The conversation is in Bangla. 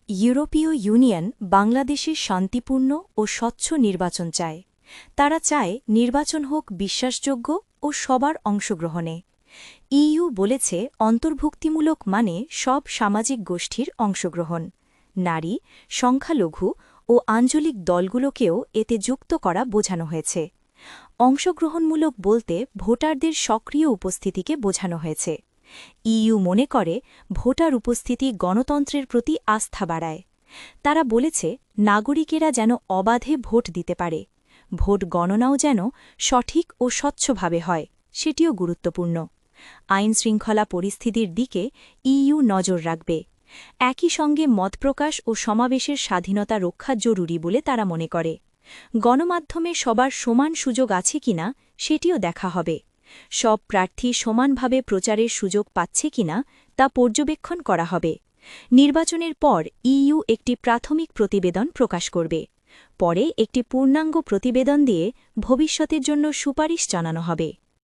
ইউরোপীয় ইউনিয়ন বাংলাদেশের শান্তিপূর্ণ ও স্বচ্ছ নির্বাচন চায়। তারা চায় নির্বাচন হোক বিশ্বাসযোগ্য ও সবার অংশগ্রহণে। ইইউ বলেছে অন্তর্ভুক্তিমূলক মানে সব সামাজিক গোষ্ঠীর অংশগ্রহণ। নারী, সংখ্যালঘু ও আঞ্চলিক দলগুলোকেও এতে যুক্ত করা বোঝানো হয়েছে। অংশগ্রহণমূলক বলতে ভোটারদের সক্রিয় উপস্থিতিকে বোঝানো হয়েছে। ইইউ মনে করে ভোটার উপস্থিতি গণতন্ত্রের প্রতি আস্থা বাড়ায়। তারা বলেছে নাগরিকেরা যেন অবাধে ভোট দিতে পারে, ভোট গণনাও যেন সঠিক ও স্বচ্ছভাবে হয়, সেটিও গুরুত্বপূর্ণ। আইনশৃঙ্খলা পরিস্থিতির দিকে ইইউ নজর রাখবে। একই সঙ্গে মতপ্রকাশ ও সমাবেশের স্বাধীনতা রক্ষা জরুরি বলে তারা মনে করে। গণমাধ্যমে সবার সমান সুযোগ আছে কিনা সেটিও দেখা হবে। সব প্রার্থী সমানভাবে প্রচারের সুযোগ পাচ্ছে কিনা তা পর্যবেক্ষণ করা হবে। নির্বাচনের পর ইইউ একটি প্রাথমিক প্রতিবেদন প্রকাশ করবে। পরে একটি পূর্ণাঙ্গ প্রতিবেদন দিয়ে ভবিষ্যতের জন্য সুপারিশ জানানো হবে।